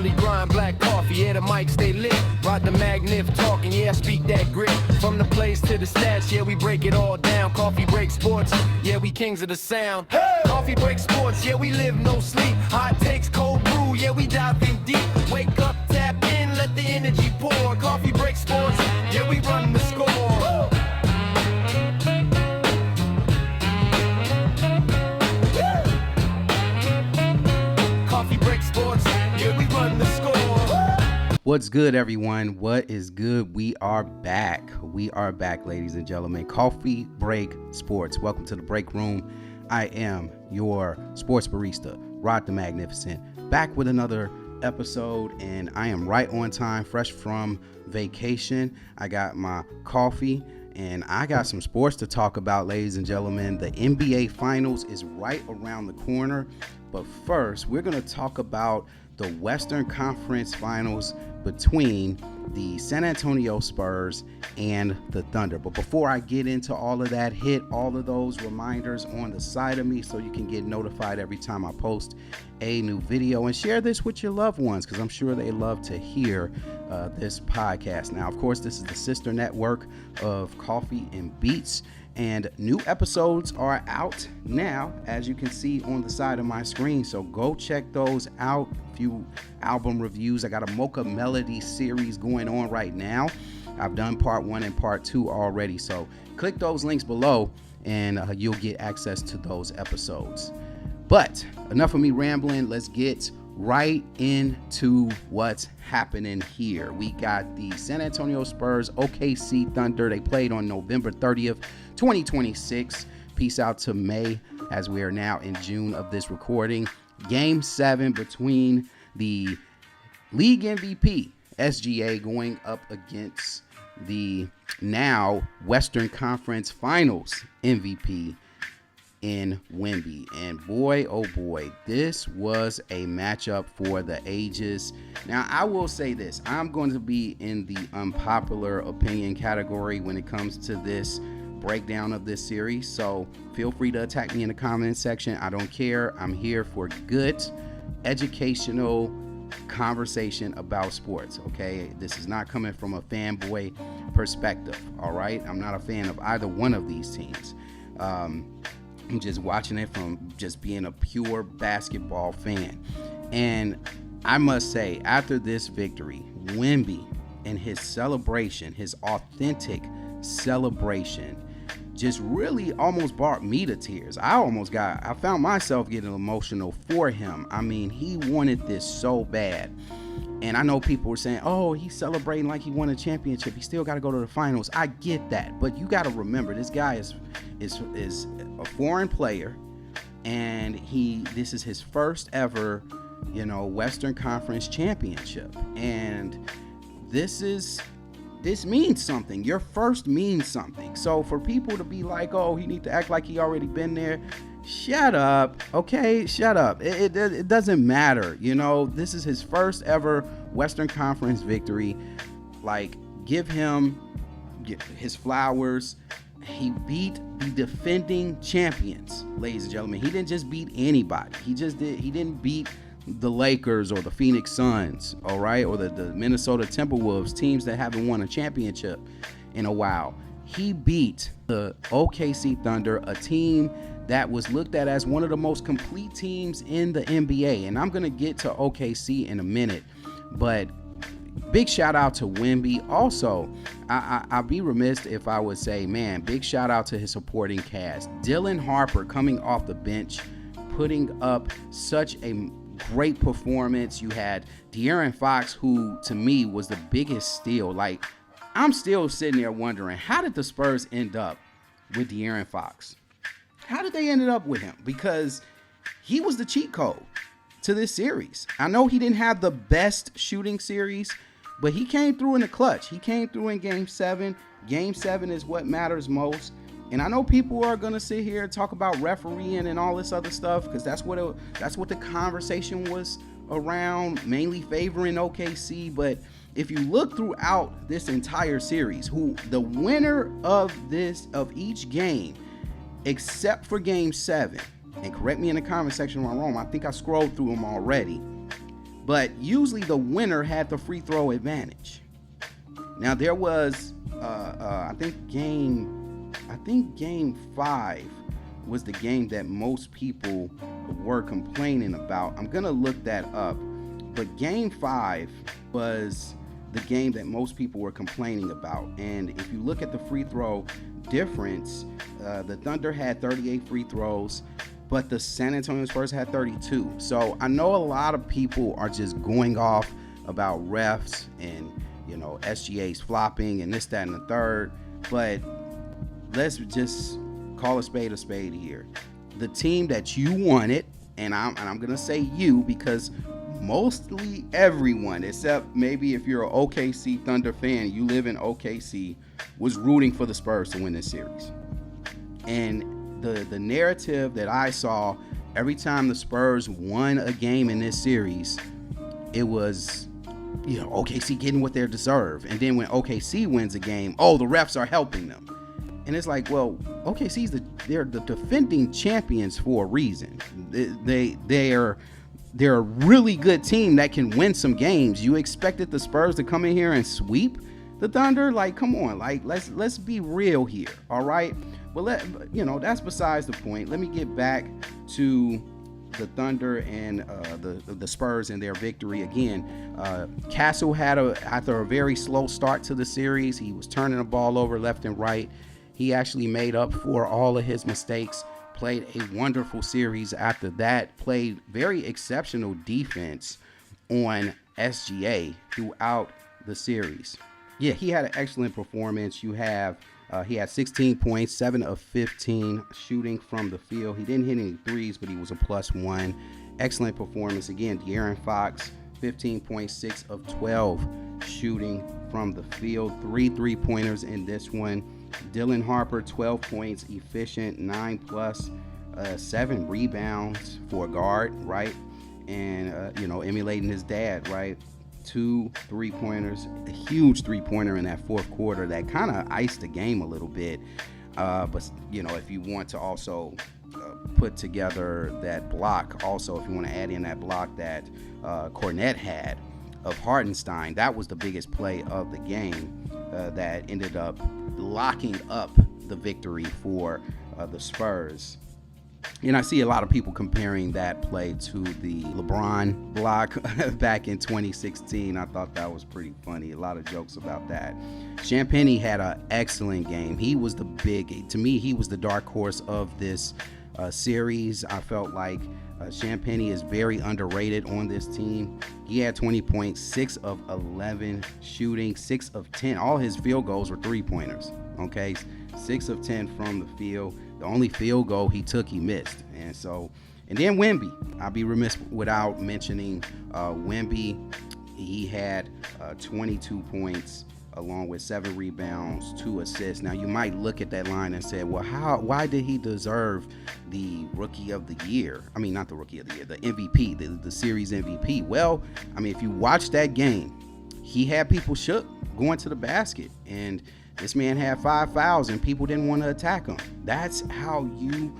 Daily grind, black coffee, yeah, the mic stay lit. Ride the magnif talking, yeah, I speak that grit. From the plays to the stats, yeah, we break it all down. Coffee break sports, yeah, we kings of the sound. Hey! Coffee break sports, yeah, we live no sleep. Hot takes, cold brew, yeah, we dive in deep. Wake up, tap in, let the energy pour. Coffee break sports, yeah, we run the score. Coffee break sports, yeah, we run the score. What's good, everyone? What is good? We are back. We are back, ladies and gentlemen. Coffee Break Sports. Welcome to the break room. I am your sports barista, Rod the Magnificent, back with another episode, and I am right on time, fresh from vacation. I got my coffee, and I got some sports to talk about, ladies and gentlemen. The NBA Finals is right around the corner, but first, we're going to talk about the Western Conference Finals between the San Antonio Spurs and the Thunder. But before I get into all of that, hit all of those reminders on the side of me so you can get notified every time I post a new video, and share this with your loved ones because I'm sure they love to hear this podcast. Now, of course, this is the sister network of Coffee and Beats, and new episodes are out now, as you can see on the side of my screen. So go check those out. A few album reviews. I got a Mocha Melody series going on right now. I've done part 1 and part 2 already. So click those links below and you'll get access to those episodes. But enough of me rambling. Let's get right into what's happening here. We got the San Antonio Spurs, OKC Thunder. They played on November 30th, 2026. Peace out to May, as we are now in June of this recording. Game 7 between the league MVP, SGA, going up against the now Western Conference Finals MVP in Wemby. And boy, oh boy, this was a matchup for the ages. Now, I will say this. I'm going to be in the unpopular opinion category when it comes to this breakdown of this series, so feel free to attack me in the comments section. I don't care. I'm here for good educational conversation about sports. Okay, this is not coming from a fanboy perspective. All right, I'm not a fan of either one of these teams. I'm just watching it from just being a pure basketball fan. And I must say, after this victory, Wemby and his celebration, his authentic celebration, just really almost brought me to tears. I found myself getting emotional for him. I mean, he wanted this so bad. And I know people were saying, oh, he's celebrating like he won a championship. He still got to go to the finals. I get that. But you got to remember, this guy is a foreign player. And this is his first ever, Western Conference championship. And this means something. Your first means something. So for people to be like, oh, he need to act like he already been there, shut up. Okay, shut up. It doesn't matter. This is his first ever Western Conference victory. Like, give him his flowers. He beat the defending champions, ladies and gentlemen. He didn't just beat anybody. He didn't beat the Lakers or the Phoenix Suns, all right, or the Minnesota Timberwolves, teams that haven't won a championship in a while. He beat the OKC Thunder, a team that was looked at as one of the most complete teams in the NBA. And I'm going to get to OKC in a minute, but big shout out to Wemby. Also, I'd be remiss if I would say, man, big shout out to his supporting cast. Dylan Harper coming off the bench, putting up such a great performance. You had De'Aaron Fox, who to me was the biggest steal. Like, I'm still sitting there wondering, how did the Spurs end up with De'Aaron Fox? How did they end up with him? Because he was the cheat code to this series. I know he didn't have the best shooting series, but he came through in the clutch. He came through in Game 7. Game 7 is what matters most. And I know people are going to sit here and talk about refereeing and all this other stuff, because that's what the conversation was around, mainly favoring OKC. But if you look throughout this entire series, who the winner of each game, except for Game 7, and correct me in the comment section if I'm wrong, I think I scrolled through them already, but usually the winner had the free throw advantage. Now there was, I think game 5 was the game that most people were complaining about. I'm gonna look that up, but game 5 was the game that most people were complaining about. And if you look at the free throw difference, the Thunder had 38 free throws, but the San Antonio Spurs had 32. So I know a lot of people are just going off about refs and, you know, SGA's flopping and this, that, and the third, but let's just call a spade here. The team that you wanted, and I'm gonna say you because mostly everyone, except maybe if you're an OKC Thunder fan, you live in OKC, was rooting for the Spurs to win this series. And the narrative that I saw every time the Spurs won a game in this series, it was, you know, OKC getting what they deserve. And then when OKC wins a game, oh, the refs are helping them. And it's like, well, OKC's they're the defending champions for a reason. They're a really good team that can win some games. You expected the Spurs to come in here and sweep the Thunder? Like, come on, like let's be real here, all right? But that's besides the point. Let me get back to the Thunder and the Spurs and their victory again. Castle had after a very slow start to the series, he was turning the ball over left and right. He actually made up for all of his mistakes, played a wonderful series after that, played very exceptional defense on SGA throughout the series. Yeah, he had an excellent performance. He had 16 points, 7 of 15 shooting from the field. He didn't hit any threes, but he was a +1. Excellent performance. Again, De'Aaron Fox, 15 points, 6 of 12 shooting from the field. 3 3-pointers in this one. Dylan Harper, 12 points, efficient, 9+, 7 rebounds for a guard, right? And, emulating his dad, right? 2 3-pointers, a huge 3-pointer in that fourth quarter that kind of iced the game a little bit. But, if you want to also put together that block, also, if you want to add in that block that Cornette had of Hartenstein, that was the biggest play of the game that ended up locking up the victory for the Spurs. And I see a lot of people comparing that play to the LeBron block back in 2016. I thought that was pretty funny. A lot of jokes about that. Champagnie had an excellent game. He was to me, he was the dark horse of this series. I felt like Champagnie is very underrated on this team. He had 20 points, 6 of 11 shooting, 6 of 10. All his field goals were 3-pointers, okay? 6 of 10 from the field. The only field goal he took, he missed. And then Wemby. I'll be remiss without mentioning Wemby. He had 22 points along with 7 rebounds, 2 assists. Now, you might look at that line and say, well, why did he deserve the Rookie of the Year? I mean, not the Rookie of the Year, the MVP, the series MVP. Well, I mean, if you watch that game, he had people shook going to the basket. And this man had 5 fouls and people didn't want to attack him. That's how you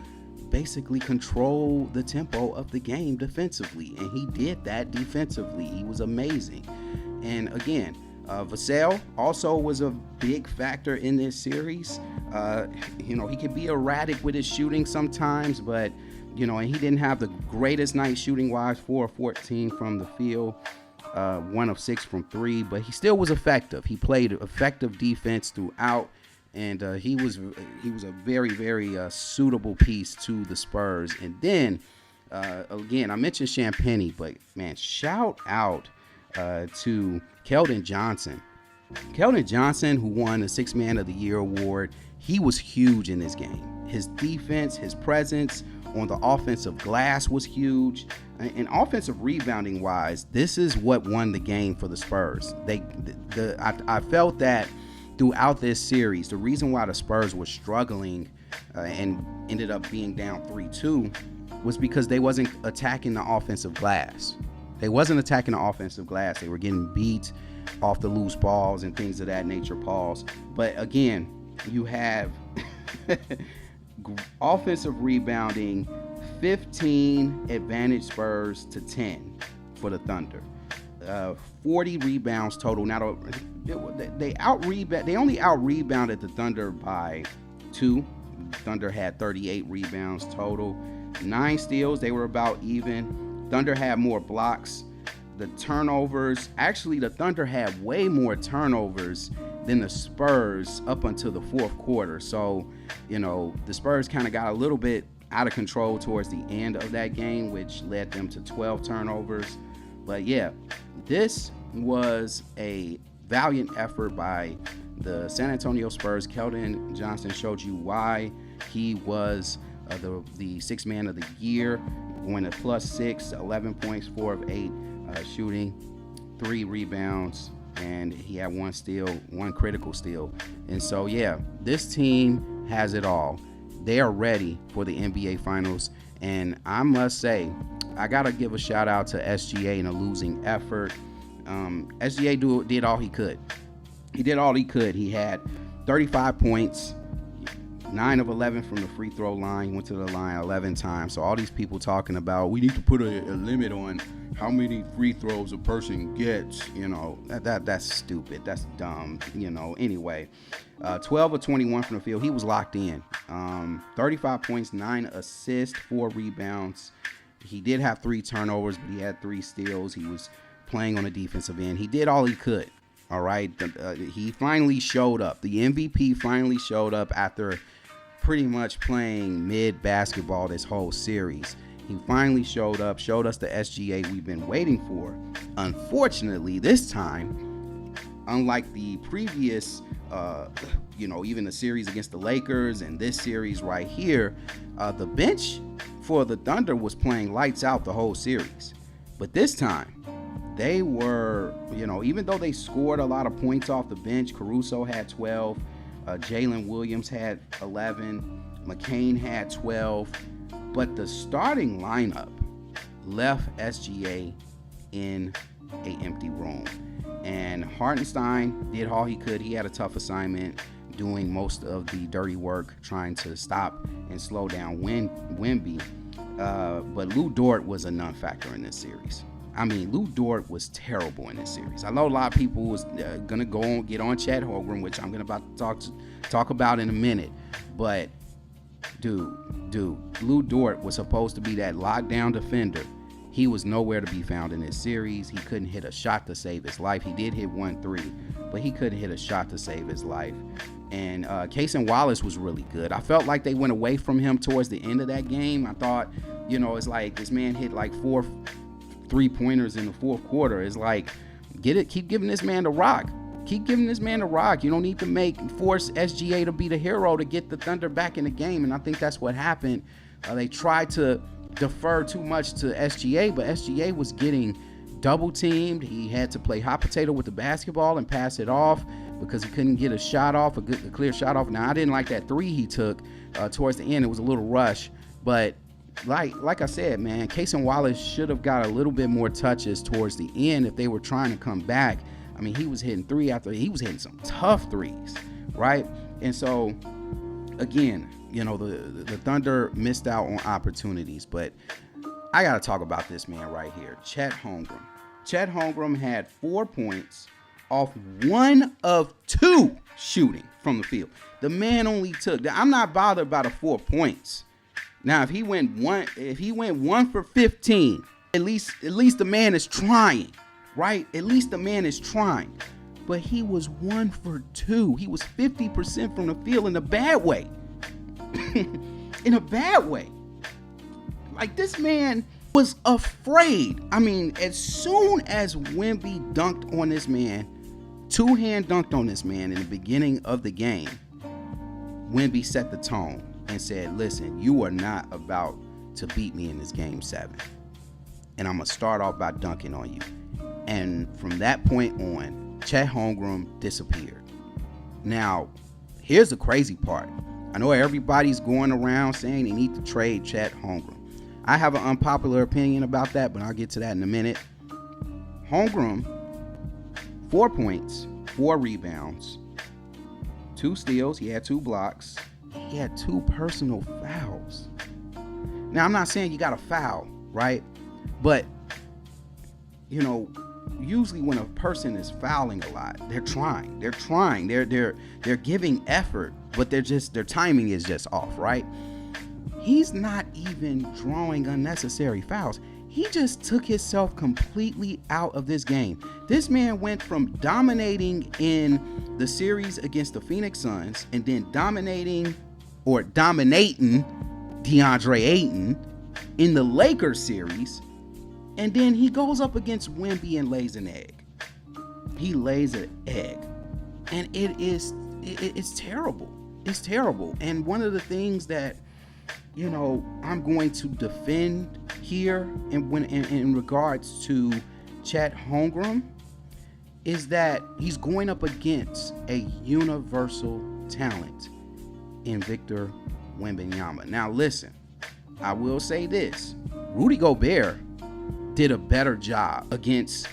basically control the tempo of the game defensively. And he did that defensively. He was amazing. And again, Vassell also was a big factor in this series. He can be erratic with his shooting sometimes, but, and he didn't have the greatest night shooting-wise, 4 of 14 from the field, 1 of 6 from 3, but he still was effective. He played effective defense throughout, and he was a very, very suitable piece to the Spurs. And then, again, I mentioned Champagnie, but, man, shout out to Keldon Johnson. Keldon Johnson, who won the 6th Man of the Year award, he was huge in this game. His defense, his presence on the offensive glass was huge. And offensive rebounding wise, this is what won the game for the Spurs. I felt that throughout this series, the reason why the Spurs were struggling and ended up being down 3-2 was because they wasn't attacking the offensive glass. They wasn't attacking the offensive glass. They were getting beat off the loose balls and things of that nature, Pauls. But again, you have offensive rebounding, 15 advantage Spurs to 10 for the Thunder. 40 rebounds total. Now they only out rebounded the Thunder by 2. Thunder had 38 rebounds total, 9 steals. They were about even. Thunder had more blocks. The turnovers, actually the Thunder had way more turnovers than the Spurs up until the fourth quarter. So, the Spurs kind of got a little bit out of control towards the end of that game, which led them to 12 turnovers. But yeah, this was a valiant effort by the San Antonio Spurs. Keldon Johnson showed you why he was the sixth man of the year, going to +6, 11 points, 4 of 8 shooting, 3 rebounds, and he had 1 steal, 1 critical steal. And so, yeah, this team has it all. They are ready for the NBA Finals. And I must say, I got to give a shout out to SGA in a losing effort. SGA did all he could. He did all he could. He had 35 points, 9 of 11 from the free throw line. He went to the line 11 times. So all these people talking about we need to put a limit on how many free throws a person gets, that's stupid. That's dumb, Anyway, 12 of 21 from the field. He was locked in. 35 points, 9 assists, 4 rebounds. He did have 3 turnovers, but he had 3 steals. He was playing on the defensive end. He did all he could. All right. He finally showed up. The MVP finally showed up after pretty much playing mid basketball this whole series. He finally showed up, showed us the SGA we've been waiting for. Unfortunately, this time, unlike the previous, even the series against the Lakers and this series right here, the bench for the Thunder was playing lights out the whole series. But this time, they were, even though they scored a lot of points off the bench, Caruso had 12, Jalen Williams had 11, McCain had 12, but the starting lineup left SGA in an empty room. And Hartenstein did all he could. He had a tough assignment doing most of the dirty work, trying to stop and slow down Wemby. But Lou Dort was a non-factor in this series. I mean, Lou Dort was terrible in this series. I know a lot of people was going to get on Chet Holmgrem, which I'm about to talk about in a minute. But, dude, Lou Dort was supposed to be that lockdown defender. He was nowhere to be found in this series. He couldn't hit a shot to save his life. He did hit 1-3, but he couldn't hit a shot to save his life. And Cason Wallace was really good. I felt like they went away from him towards the end of that game. I thought, it's like this man hit like 4 3-pointers in the fourth quarter. It's like, keep giving this man the rock. Keep giving this man the rock. You don't need to force SGA to be the hero to get the Thunder back in the game. And I think that's what happened. They tried to defer too much to SGA, but SGA was getting double teamed. He had to play hot potato with the basketball and pass it off because he couldn't get a shot off, a clear shot off. Now, I didn't like that 3 he took towards the end. It was a little rush, but like I said, man, Cason Wallace should have got a little bit more touches towards the end if they were trying to come back. I mean, he was hitting 3 after he was hitting some tough 3s, right? And so, again, the Thunder missed out on opportunities, but I got to talk about this man right here, Chet Holmgrem. Chet Holmgrem had 4 points off 1 of 2 shooting from the field. The man only took. I'm not bothered by the 4 points. Now, if he went 1 for 15, at least the man is trying, right? At least the man is trying. But he was 1 for 2. He was 50% from the field in a bad way. In a bad way. Like, this man was afraid. I mean, as soon as Wemby dunked on this man, 2-hand dunked on this man in the beginning of the game, Wemby set the tone and said, listen, you are not about to beat me in this game 7. And I'm going to start off by dunking on you. And from that point on, Chet Holmgrem disappeared. Now, here's the crazy part. I know everybody's going around saying they need to trade Chet Holmgrem. I have an unpopular opinion about that, but I'll get to that in a minute. Holmgrem, 4 points, 4 rebounds, 2 steals. He had 2 blocks. He had 2 personal fouls. Now, I'm not saying you got to foul, right? But, usually when a person is fouling a lot, they're trying, they're giving effort, but their timing is just off, right? He's not even drawing unnecessary fouls. He just took himself completely out of this game. This man went from dominating in the series against the Phoenix Suns and then dominating DeAndre Ayton in the Lakers series, and then he goes up against Wemby and lays an egg. He lays an egg, and it's terrible. It's terrible. And one of the things that, you know, I'm going to defend here in regards to Chet Holmgrem is that he's going up against a universal talent in Victor Wembanyama. Now listen, I will say this. Rudy Gobert did a better job against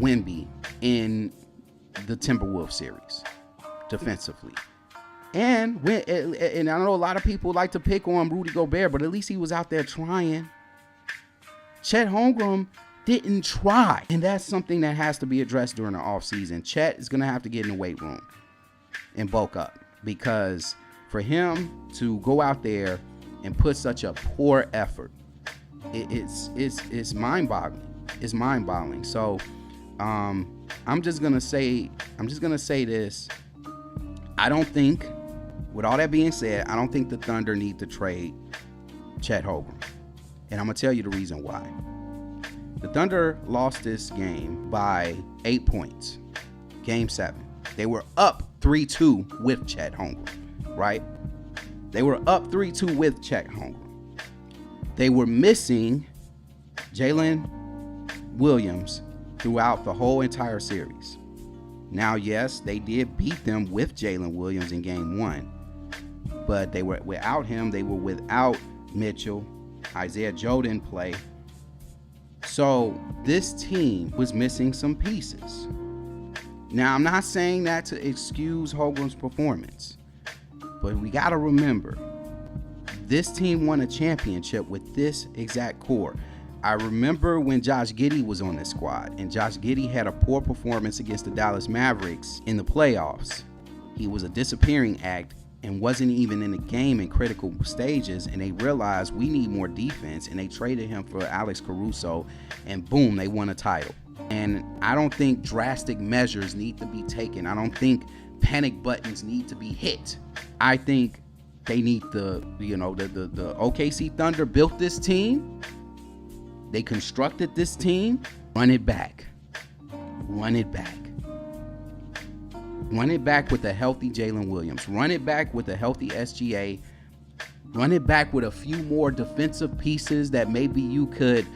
Wemby in the Timberwolves series defensively. And I know a lot of people like to pick on Rudy Gobert, but at least he was out there trying. Chet Holmgrem didn't try. And that's something that has to be addressed during the offseason. Chet is going to have to get in the weight room and bulk up, because for him to go out there and put such a poor effort, it's mind-boggling. It's mind-boggling. So I'm just gonna say this. I don't think, with all that being said, I don't think the Thunder need to trade Chet Holmgren. And I'm gonna tell you the reason why. The Thunder lost this game by 8 points. Game 7. They were up 3-2 with Chet Holmgren, right? They were up 3-2 with Chet Holmgren. They were missing Jalen Williams throughout the whole entire series. Now, yes, they did beat them with Jalen Williams in game 1, but they were without him. They were without Mitchell. Isaiah Joe didn't play. So this team was missing some pieces. Now, I'm not saying that to excuse Holmgren's performance, but we got to remember, this team won a championship with this exact core. I remember when Josh Giddey was on the squad, and Josh Giddey had a poor performance against the Dallas Mavericks in the playoffs. He was a disappearing act and wasn't even in the game in critical stages, and they realized we need more defense, and they traded him for Alex Caruso, and boom, they won a title. And I don't think drastic measures need to be taken. I don't think panic buttons need to be hit. I think they need the OKC Thunder built this team. They constructed this team. Run it back. Run it back. Run it back with a healthy Jalen Williams. Run it back with a healthy SGA. Run it back with a few more defensive pieces that maybe you could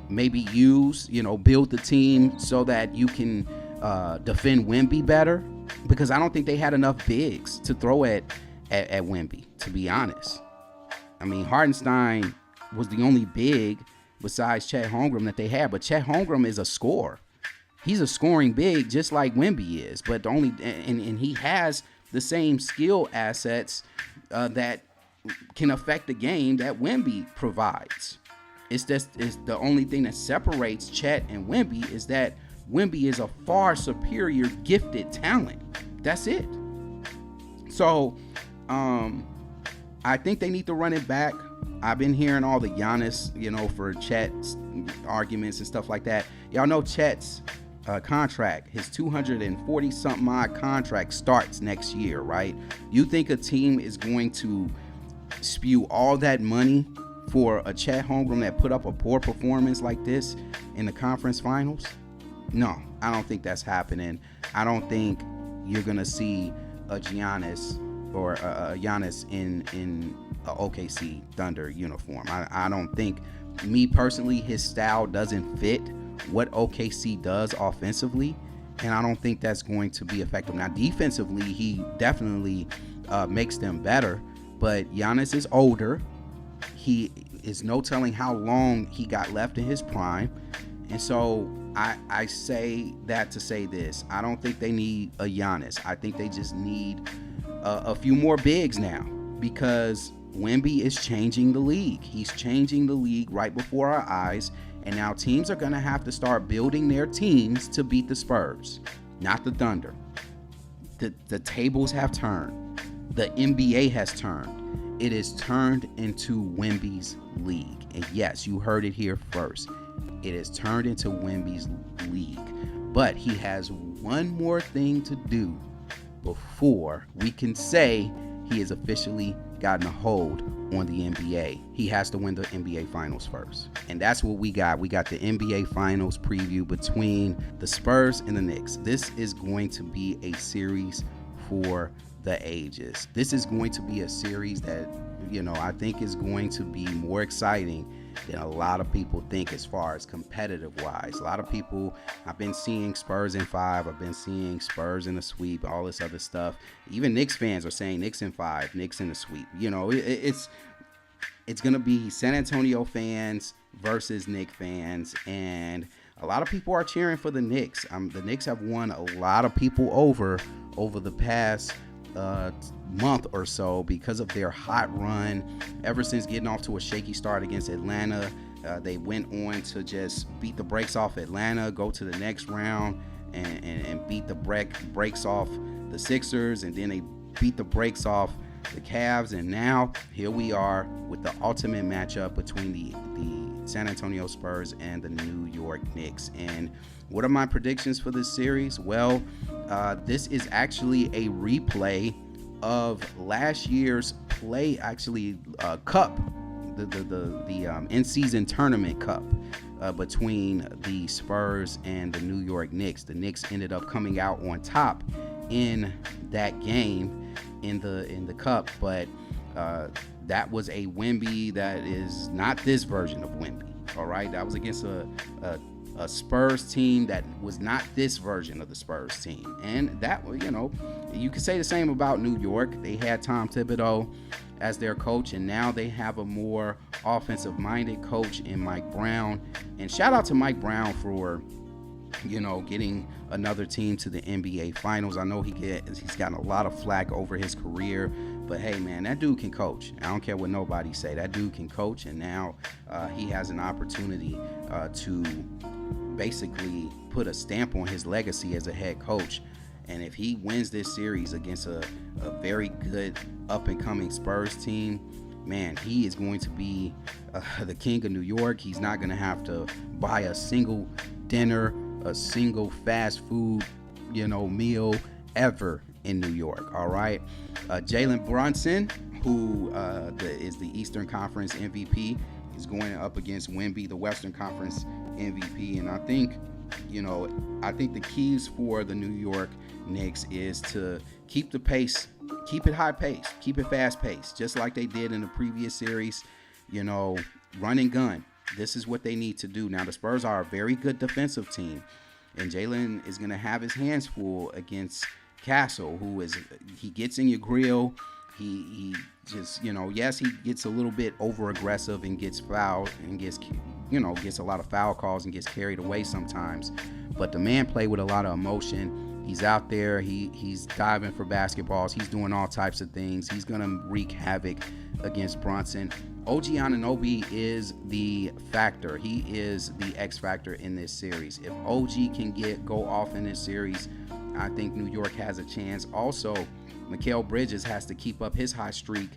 maybe use, build the team so that you can defend Wemby better. Because I don't think they had enough bigs to throw at Wemby, to be honest. I mean, Hartenstein was the only big besides Chet Holmgren that they had, but Chet Holmgren is a scorer. He's a scoring big just like Wemby is, but and he has the same skill assets that can affect the game that Wemby provides. It's the only thing that separates Chet and Wemby is that Wemby is a far superior gifted talent. That's it. So I think they need to run it back. I've been hearing all the Giannis, for Chet's arguments and stuff like that. Y'all know Chet's contract, his 240-something odd contract starts next year, right? You think a team is going to spew all that money for a Chet Holmgren that put up a poor performance like this in the conference finals? No, I don't think that's happening. I don't think you're going to see a Giannis or a Giannis in a OKC Thunder uniform. I don't think, me personally, his style doesn't fit what OKC does offensively, and I don't think that's going to be effective. Now, defensively, he definitely makes them better, but Giannis is older. He is no telling how long he got left in his prime, and so I say that to say this. I don't think they need a Giannis. I think they just need a few more bigs now, because Wemby is changing the league. He's changing the league right before our eyes, And now teams are going to have to start building their teams to beat the Spurs, not the Thunder. The tables have turned. The NBA has turned. It is turned into Wemby's league. And yes, you heard it here first. It is turned into Wemby's league. But he has one more thing to do before we can say he has officially gotten a hold on the NBA. He has to win the NBA Finals first. And that's what we got. We got the NBA Finals preview between the Spurs and the Knicks. This is going to be a series for the ages. This is going to be a series that, I think is going to be more exciting than a lot of people think as far as competitive wise. A lot of people, I've been seeing Spurs in 5, I've been seeing Spurs in the sweep, all this other stuff. Even Knicks fans are saying Knicks in 5, Knicks in the sweep. It's going to be San Antonio fans versus Knicks fans, and a lot of people are cheering for the Knicks. The Knicks have won a lot of people over the past month or so because of their hot run. Ever since getting off to a shaky start against Atlanta, they went on to just beat the brakes off Atlanta, go to the next round and beat the brakes off the Sixers, and then they beat the brakes off the Cavs, and now here we are with the ultimate matchup between the San Antonio Spurs and the New York Knicks. And what are my predictions for this series? Well, this is actually a replay of last year's cup, the in-season tournament cup between the Spurs and the New York Knicks. The Knicks ended up coming out on top in that game in the cup, but that was a Wemby that is not this version of Wemby. All right, that was against a Spurs team that was not this version of the Spurs team. And that, you could say the same about New York. They had Tom Thibodeau as their coach, and now they have a more offensive-minded coach in Mike Brown. And shout out to Mike Brown for, getting another team to the NBA Finals. I know he's gotten a lot of flack over his career, but hey, man, that dude can coach. I don't care what nobody say. That dude can coach, and now he has an opportunity to basically put a stamp on his legacy as a head coach. And if he wins this series against a very good up-and-coming Spurs team, man, he is going to be the king of New York. He's not going to have to buy a single dinner, a single fast food, meal ever in New York. All right. Jalen Brunson, who is the Eastern Conference MVP, is going up against Wemby, the Western Conference MVP. And I think the keys for the New York Knicks is to keep the pace, keep it high pace, keep it fast pace, just like they did in the previous series. Run and gun. This is what they need to do. Now, the Spurs are a very good defensive team, and Jalen is going to have his hands full against Castle, he gets in your grill. He just, yes, he gets a little bit over aggressive and gets fouled and gets a lot of foul calls and gets carried away sometimes. But the man played with a lot of emotion. He's out there. He's diving for basketballs. He's doing all types of things. He's going to wreak havoc against Brunson. OG Anunoby is the factor. He is the X factor in this series. If OG can go off in this series, I think New York has a chance. Also, Mikal Bridges has to keep up his hot streak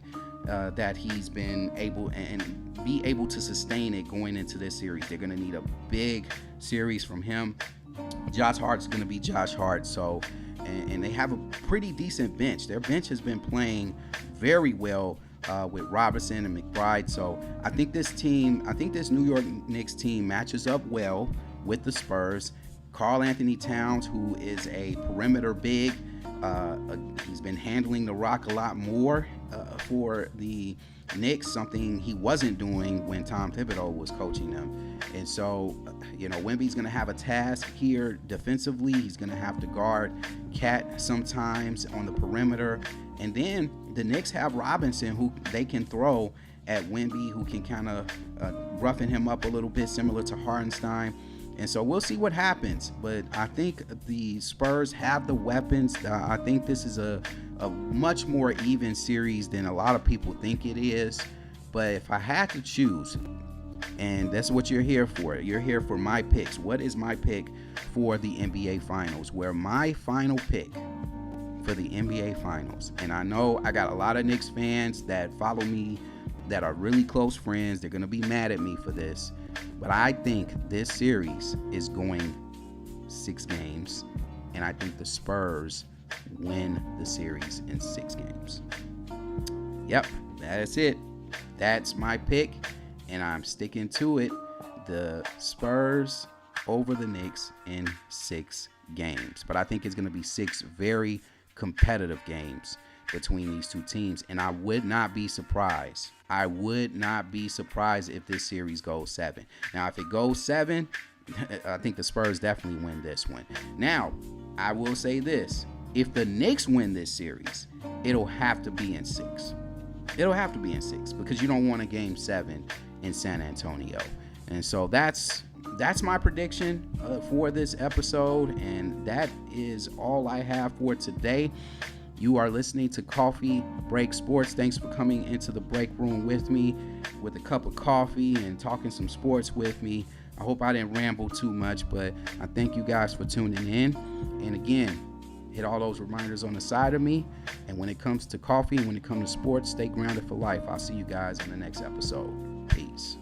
that he's been able and be able to sustain it going into this series. They're going to need a big series from him. Josh Hart's going to be Josh Hart. So, and they have a pretty decent bench. Their bench has been playing very well with Robinson and McBride. So I think this New York Knicks team matches up well with the Spurs. Karl Anthony Towns, who is a perimeter big, he's been handling the rock a lot more for the Knicks, something he wasn't doing when Tom Thibodeau was coaching them. And so, Wemby's going to have a task here defensively. He's going to have to guard Cat sometimes on the perimeter. And then the Knicks have Robinson, who they can throw at Wemby, who can kind of roughen him up a little bit, similar to Hartenstein. And so we'll see what happens. But I think the Spurs have the weapons. I think this is a much more even series than a lot of people think it is. But if I had to choose, And that's what you're here for. You're here for my picks. What is my pick for the NBA Finals? Where my final pick for the NBA Finals, and I know I got a lot of Knicks fans that follow me that are really close friends. They're going to be mad at me for this. But I think this series is going 6 games. And I think the Spurs win the series in 6 games. Yep, that's it. That's my pick. And I'm sticking to it. The Spurs over the Knicks in 6 games. But I think it's going to be 6 very competitive games between these two teams. And I would not be surprised. I would not be surprised if this series goes 7. Now, if it goes 7, I think the Spurs definitely win this one. Now, I will say this. If the Knicks win this series, it'll have to be in 6. It'll have to be in 6 because you don't want a game 7 in San Antonio. And so that's my prediction for this episode, and that is all I have for today. You are listening to Coffee Break Sports. Thanks for coming into the break room with me with a cup of coffee and talking some sports with me. I hope I didn't ramble too much, but I thank you guys for tuning in. And again, hit all those reminders on the side of me. And when it comes to coffee and when it comes to sports, stay grounded for life. I'll see you guys in the next episode. Peace.